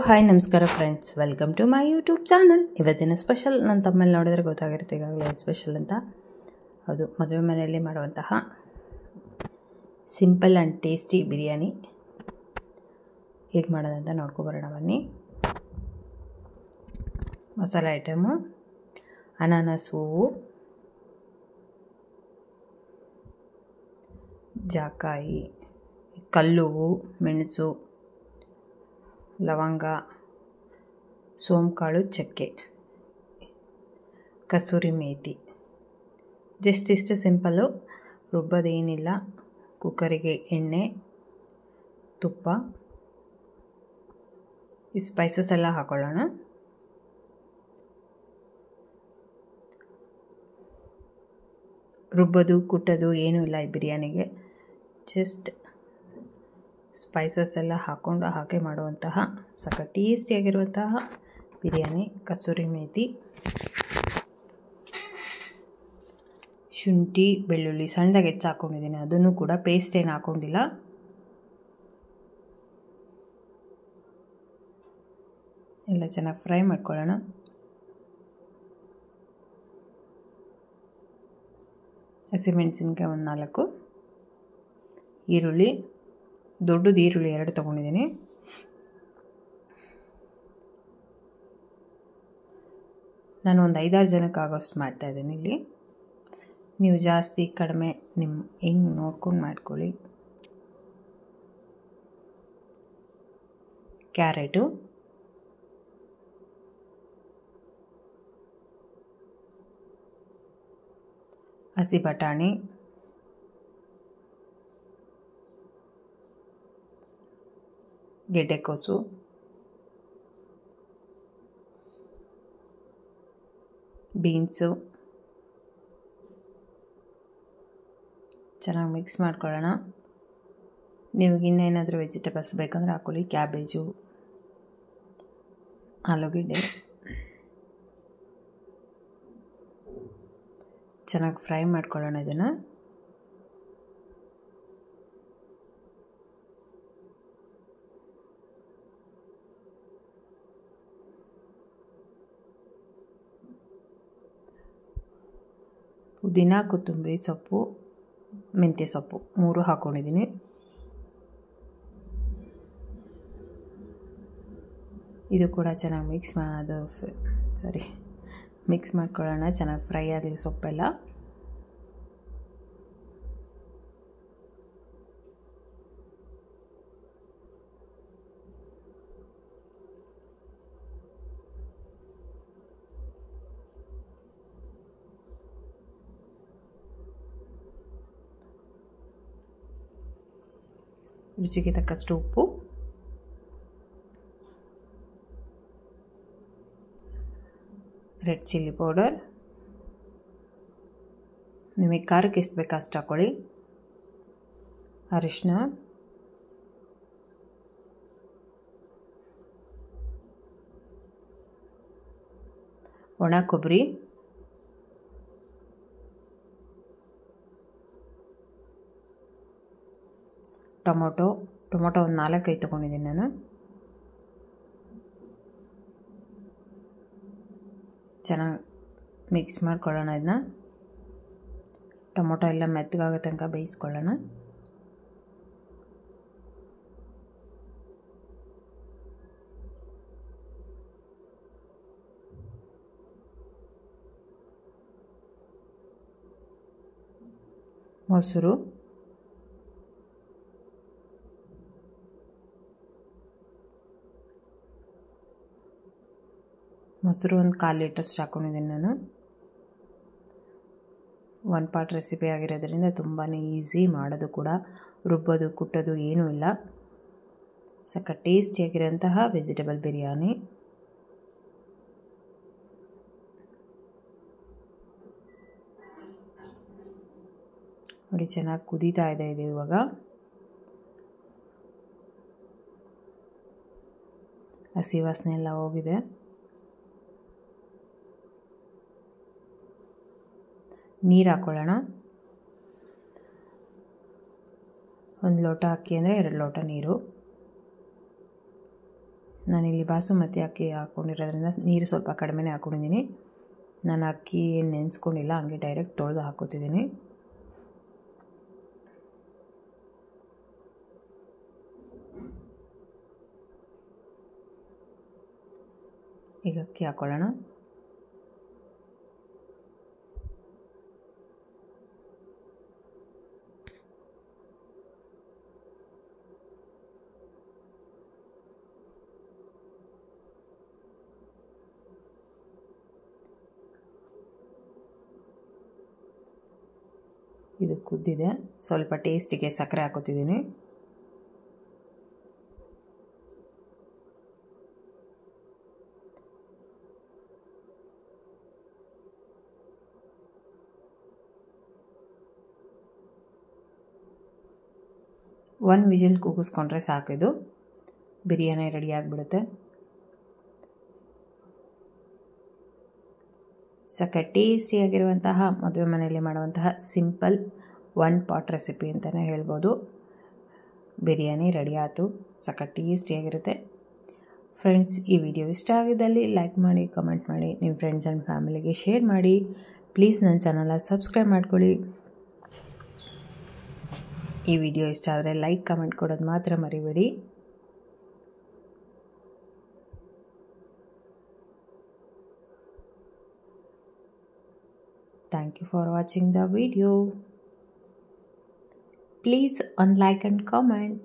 Hi ನಮಸ್ಕಾರ friends, welcome to my YouTube channel. ಇವತ್ತಿನ special ನನ್ನ ತಮ್ಮಲ್ಲಿ ನೋಡಿದ್ರೆ ಗೊತ್ತಾಗಿರುತ್ತೆ ಈಗಾಗಲೇ ಏನು ಸ್ಪೆಷಲ್ ಅಂತ. ಹೌದು, ಮದುವೆ ಮನೆಯಲ್ಲಿ ಮಾಡುವಂತಹ ಸಿಂಪಲ್ ಆ್ಯಂಡ್ ಟೇಸ್ಟಿ ಬಿರಿಯಾನಿ ಹೇಗೆ ಮಾಡೋದಂತ ನೋಡ್ಕೊಬರೋಣ ಬನ್ನಿ. ಮಸಾಲೆ ಐಟಮು: ಅನಾನಸ್ ಹೂವು, ಜಾಕಾಯಿ, ಕಲ್ಲುವು, ಮೆಣಸು, ಲವಂಗ, ಸೋಂಕಾಳು, ಚಕ್ಕೆ, ಕಸೂರಿ ಮೇಥಿ. ಜಸ್ಟ್ ಇಷ್ಟು ಸಿಂಪಲ್ಲು, ರುಬ್ಬೋದೇನಿಲ್ಲ. ಕುಕ್ಕರಿಗೆ ಎಣ್ಣೆ, ತುಪ್ಪ, ಈ ಸ್ಪೈಸಸ್ ಎಲ್ಲ ಹಾಕೊಳ್ಳೋಣ. ರುಬ್ಬೋದು ಕುಟ್ಟೋದು ಏನೂ ಇಲ್ಲ ಈ ಬಿರಿಯಾನಿಗೆ. ಜಸ್ಟ್ ಸ್ಪೈಸಸ್ ಎಲ್ಲ ಹಾಗೆ ಮಾಡುವಂತಹ ಸಖತ್ ಟೇಸ್ಟಿಯಾಗಿರುವಂತಹ ಬಿರಿಯಾನಿ. ಕಸೂರಿ ಮೇಥಿ, ಶುಂಠಿ, ಬೆಳ್ಳುಳ್ಳಿ ಸಣ್ಣದಾಗಿ ಹೆಚ್ಚು ಹಾಕ್ಕೊಂಡಿದ್ದೀನಿ, ಅದನ್ನು ಕೂಡ ಪೇಸ್ಟ್ ಏನು ಹಾಕ್ಕೊಂಡಿಲ್ಲ. ಎಲ್ಲ ಚೆನ್ನಾಗಿ ಫ್ರೈ ಮಾಡ್ಕೊಳ್ಳೋಣ. ಹಸಿಮೆಣಸಿನ್ಕಾಯಿ ಒಂದು 4, ಈರುಳ್ಳಿ, ದೊಡ್ಡದು ಈರುಳ್ಳಿ 2 ತೊಗೊಂಡಿದ್ದೀನಿ. ನಾನು ಒಂದು 5-6 ಜನಕ್ಕೆ ಆಗೋಷ್ಟು ಮಾಡ್ತಾಯಿದ್ದೀನಿ ಇಲ್ಲಿ. ನೀವು ಜಾಸ್ತಿ ಕಡಿಮೆ ನಿಮ್ಮ ಹೆಂಗೆ ನೋಡ್ಕೊಂಡು ಮಾಡ್ಕೊಳ್ಳಿ. ಕ್ಯಾರೆಟು, ಹಸಿ ಬಟಾಣಿ, ಗೆಡ್ಡೆಕೋಸು, ಬೀನ್ಸು ಚೆನ್ನಾಗಿ ಮಿಕ್ಸ್ ಮಾಡ್ಕೊಳ್ಳೋಣ. ನಿಮಗೆ ಇನ್ನೇನಾದರೂ ವೆಜಿಟೇಬಲ್ಸ್ ಬೇಕಂದ್ರೆ ಹಾಕ್ಕೊಳ್ಳಿ. ಕ್ಯಾಬೇಜು, ಆಲೂಗೆಡ್ಡೆ ಚೆನ್ನಾಗಿ ಫ್ರೈ ಮಾಡ್ಕೊಳ್ಳೋಣ. ಇದನ್ನು ಪುದೀನ, ಕೊತ್ತಂಬರಿ ಸೊಪ್ಪು, ಮೆಂತ್ಯ ಸೊಪ್ಪು 3 ಹಾಕ್ಕೊಂಡಿದ್ದೀನಿ. ಇದು ಕೂಡ ಚೆನ್ನಾಗಿ ಮಿಕ್ಸ್ ಮಾಡ್ಕೊಳ್ಳೋಣ. ಚೆನ್ನಾಗಿ ಫ್ರೈ ಆಗಲಿ ಸೊಪ್ಪೆಲ್ಲ. ರುಚಿಗೆ ತಕ್ಕಷ್ಟು ಉಪ್ಪು, ರೆಡ್ ಚಿಲ್ಲಿ ಪೌಡರ್, ನಿಮಗೆ ಖಾರಕ್ಕೆ ಎಷ್ಟು ಬೇಕು ಅಷ್ಟು ಹಾಕ್ಕೊಳ್ಳಿ. ಅರಿಶಿನ, ಒಣ ಕೊಬ್ಬರಿ, ಟೊಮೊಟೊ ಒಂದು 4-5 ತೊಗೊಂಡಿದ್ದೀನಿ ನಾನು. ಚೆನ್ನಾಗಿ ಮಿಕ್ಸ್ ಮಾಡ್ಕೊಳ್ಳೋಣ. ಇದನ್ನ ಟೊಮೊಟೊ ಎಲ್ಲ ಮೆತ್ತಗಾಗೋ ತನಕ ಬೇಯಿಸ್ಕೊಳ್ಳೋಣ. ಮೊಸರು, ಒಂದು 1/4 ಲೀಟರ್ಷ್ಟು ಹಾಕ್ಕೊಂಡಿದ್ದೀನಿ ನಾನು. 1 ಪಾರ್ಟ್ ರೆಸಿಪಿ ಆಗಿರೋದ್ರಿಂದ ತುಂಬಾ ಈಸಿ ಮಾಡೋದು ಕೂಡ. ರುಬ್ಬೋದು ಕುಟ್ಟೋದು ಏನೂ ಇಲ್ಲ. ಸಖತ್ ಟೇಸ್ಟಿಯಾಗಿರೋಂತಹ ವೆಜಿಟೇಬಲ್ ಬಿರಿಯಾನಿ. ನೋಡಿ, ಚೆನ್ನಾಗಿ ಕುದೀತಾ ಇದೆ ಇದು. ಇವಾಗ ಹಸಿ ವಾಸನೆ ಎಲ್ಲ ಹೋಗಿದೆ. ನೀರು ಹಾಕ್ಕೊಳ್ಳೋಣ. 1 ಲೋಟ ಅಕ್ಕಿ ಅಂದರೆ 2 ಲೋಟ ನೀರು. ನಾನಿಲ್ಲಿ ಬಾಸುಮತಿ ಅಕ್ಕಿ ಹಾಕ್ಕೊಂಡಿರೋದ್ರಿಂದ ನೀರು ಸ್ವಲ್ಪ ಕಡಿಮೆನೇ ಹಾಕ್ಕೊಂಡಿದ್ದೀನಿ. ನಾನು ಅಕ್ಕಿ ಏನು ನೆನೆಸ್ಕೊಂಡಿಲ್ಲ, ಹಂಗೆ ಡೈರೆಕ್ಟ್ ತೊಳೆದು ಹಾಕೋತಿದ್ದೀನಿ. ಈಗ ಅಕ್ಕಿ ಹಾಕ್ಕೊಳ್ಳೋಣ. ಇದು ಕುದ್ದಿದೆ. ಸ್ವಲ್ಪ ಟೇಸ್ಟಿಗೆ ಸಕ್ಕರೆ ಹಾಕೋತಿದ್ದೀನಿ. ಒಂದು ವಿಜಿಲ್ ಕೂಗಿಸ್ಕೊಂಡ್ರೆ ಸಾಕಿದು, ಬಿರಿಯಾನಿ ರೆಡಿ ಆಗಿಬಿಡುತ್ತೆ. ಸಕ್ಕ ಟೇಸ್ಟಿಯಾಗಿರುವಂತಹ ಮದುವೆ ಮನೆಯಲ್ಲಿ ಮಾಡುವಂತಹ ಸಿಂಪಲ್ ಒನ್ ಪಾಟ್ ರೆಸಿಪಿ ಅಂತಲೇ ಹೇಳ್ಬೋದು. ಬಿರಿಯಾನಿ ರೆಡಿ ಆಯಿತು. ಸಕ್ಕ ಟೇಸ್ಟಿಯಾಗಿರುತ್ತೆ. ಫ್ರೆಂಡ್ಸ್, ಈ ವಿಡಿಯೋ ಇಷ್ಟ ಆಗಿದ್ದಲ್ಲಿ ಲೈಕ್ ಮಾಡಿ, ಕಮೆಂಟ್ ಮಾಡಿ, ನಿಮ್ಮ ಫ್ರೆಂಡ್ಸ್ ಆ್ಯಂಡ್ ಫ್ಯಾಮಿಲಿಗೆ ಶೇರ್ ಮಾಡಿ. ಪ್ಲೀಸ್ ನನ್ನ ಚಾನಲ್ನ ಸಬ್ಸ್ಕ್ರೈಬ್ ಮಾಡ್ಕೊಳ್ಳಿ. ಈ ವಿಡಿಯೋ ಇಷ್ಟ ಆದರೆ ಲೈಕ್ ಕಮೆಂಟ್ ಕೊಡೋದು ಮಾತ್ರ ಮರಿಬೇಡಿ. Thank you for watching the video. Please like and comment.